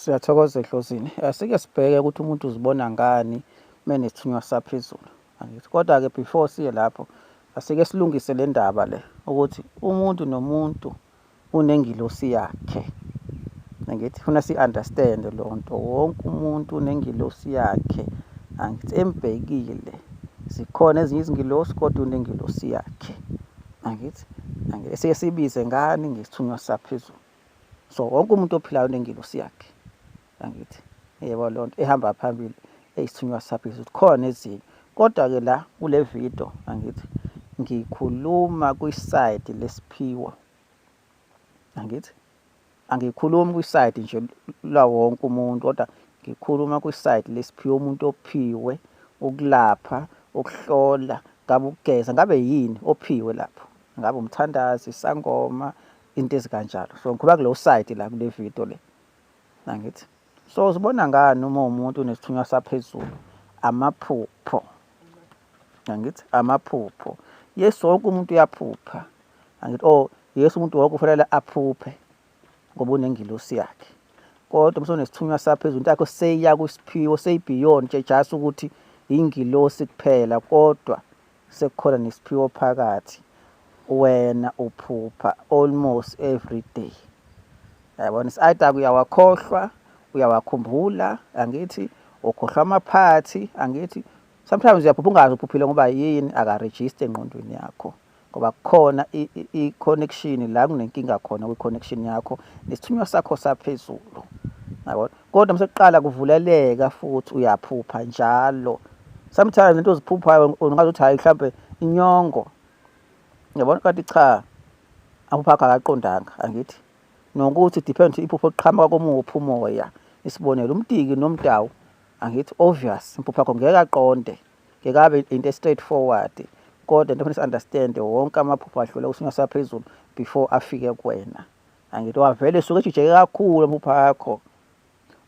Siyathokoza Dlozini. Asike sibheke ukuthi umuntu uzibona ngani menesithunywa saphezulu. Angithi kodwa-ke before siye lapho asike silungise le ndaba le ukuthi umuntu nomuntu unengilosi yakhe. Angithi funa si-understand lo nto. Wonke umuntu unengilosi yakhe. Angithi embhekile. Zikhona ezinye izingilosi kodwa unengilosi yakhe. Angithi sike sibize ngani ngesithunywa saphezulu. So wonke umuntu ophilayo unengilosi yakhe. Angithi yebo lonto ehamba phambili eyisithunywa saphezulu khona ezinye kodwa-ke la kule video angithi ngikhuluma kwiside lesiphiwo. Angithi angikhulumi kwiside nje la wonke umuntu kodwa ngikhuluma kwiside lesiphiwo umuntu ophiwe ukulapha ukuhlola ngabe ukugeza ngabe yini ophiwe lapho ngabe umthandazi isangoma into ezikanjalo. So ngikhuluma kuleyo side la kule video le. Angithi so uzibona ngani uma umuntu unesithunywa saphezulu? Amaphupho. Angithi amaphupho. Yesu wonke umuntu uyaphupha. Angithi Yesu umuntu wonke kufanele aphuphe ngoba unengilosi yakhe. Kodwa uma unesithunywa saphezulu into yakho seyiya kusiphiwo seyibeyond nje just ukuthi ingilosi kuphela kodwa sekukhona nesiphiwo phakathi. Wena uphupha almost every day. Yabona either uyawakhohlwa uyawakhumbula angithi ukhohlwa amaphathi angithi sometimes uyaphupha ungazi uphuphile ngoba yini akaregister engqondweni yakho ngoba kukhona i-connection la kunenkinga khona kwi-connection yakho nesithunywa sakho saphezulu. Yabona kodwa mseqala kuvuleleka futhi uyaphupha njalo. Sometimes into oziphuphayo ungazi ukuthi hayi mhlambe inyongo. Yabona kanti cha aphupha akaqondanga angithi nokuthi depend iphupho oqhamuka komuphi umoya. Isibonelo umtiki nomdawu angithi obvious iphupho yakho ngeke aqonde ngeke abe into straightforward kodwa into kufanele understand wonke amaphupho adlula kusithunywa saphezulu before afike kuwena. Angithi wavele suke ejijeke kakhulu amaphupho akho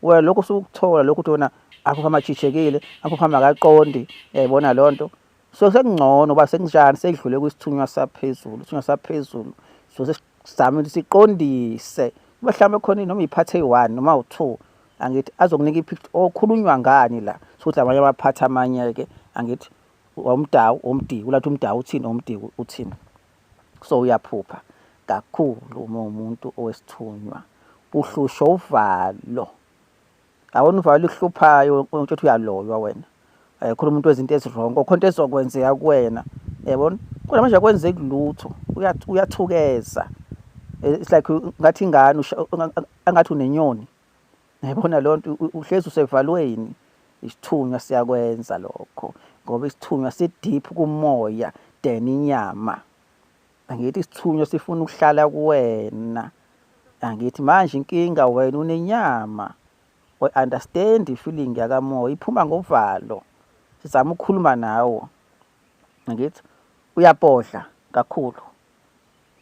wena lokho usukuthola lokho uthi wona aphupha amajijekile aphupha makaqondi. Yayibona lonto so sekungcono uba sekunjani sedlule kwisithunywa saphezulu. Isithunywa saphezulu so sizama ukuthi siqondise kuba mhlawumbe khona noma iphathe eyi-1 noma u2 angithi azokunika ipicture okhulunywa ngani la sokuthi amanye amaphathi amanye-ke angithi umdawu umdiki ulathi umdawu uthini umdiki uthini. So uyaphupha kakhulu uma umuntu owesithunywa uhlushwa uvalo. Awona uvalo uhluphayo ukuthi uyaloywa wena. Khona umuntu wezinto ezirong okhonto ezokwenzeka kuwena. Yabona kodwa manje akwenzeki lutho uyathukeza. It's like ngathi ingane angathi unenyoni. Yabona lonto uhlezi usevalweni. Isithunywa siyakwenza lokho ngoba isithunywa sideep kumoya than inyama. Angithi isithunywa sifuna ukuhlala kuwena. Angithi manje inkinga wena unenyama. We understand ifeeling yakamoya iphuma ngovalo. Sizama ukukhuluma nawo. Angithi uyabhodla kakhulu.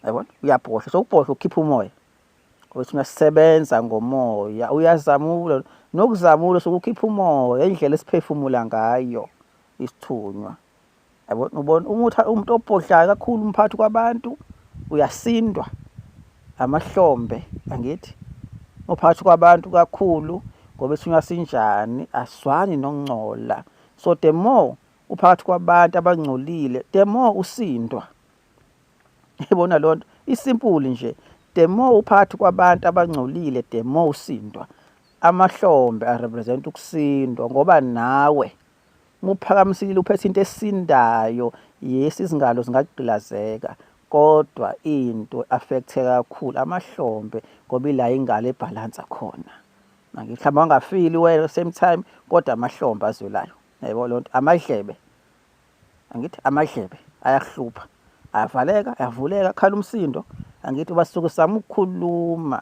Yabona uyabhodla so ukubhodla ukhipha umoya. Ukuthi uyasebenza ngomoya uyazamula nokuzamula sokukhipha umoya indlela esiphefumula ngayo isithunywa. Yabona ubona umuntu obhodlayo kakhulu umphathi kwabantu uyasindwa amahlombe angithi umphathi kwabantu kakhulu ngoba isithunywa sinjani aswani nokungcola. So the more uphakathi kwabantu abangcolile the more usindwa. Yabona lonto isimple nje the more uphakathi kwabantu abangcolile the more usindwa. Amahlombe arepresent ukusindwa ngoba nawe muphakamisile uphethe into esindayo. Yes izingalo zingagqilazeka kodwa into affecte kakhulu amahlombe ngoba ila ingalo ebalance khona. Mhlawumbe ungafili wena same time kodwa amahlombe azwelayo. Yebo lonto amadlebe angithi amadlebe ayahlupha ayavaleka ayavuleka khala umsindo. Angithi basuke sama ukukhuluma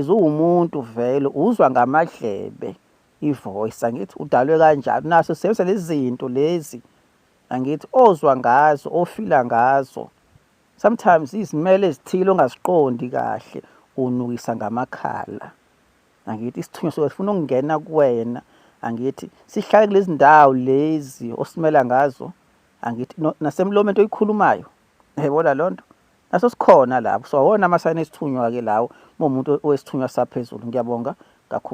umuntu vele uzwa ngamadlebe ivoice. Angithi udalwe kanjalo naso sebenzisa lezi zinto lezi angithi ozwa ngazo ofila ngazo. Sometimes izimele ezithile ongaziqondi kahle unukisa ngamakhala. Angithi isithunywa sifuna ukungena kuwena. Angithi sihlale kulezi ndawo lezi osimela ngazo. Angithi nasemlomeni oyikhulumayo. Yayibona lonto naso sikhona lapho. So awona amasayini esithunywa ke lawo uma umuntu owesithunywa saphezulu. Ngiyabonga kakhulu.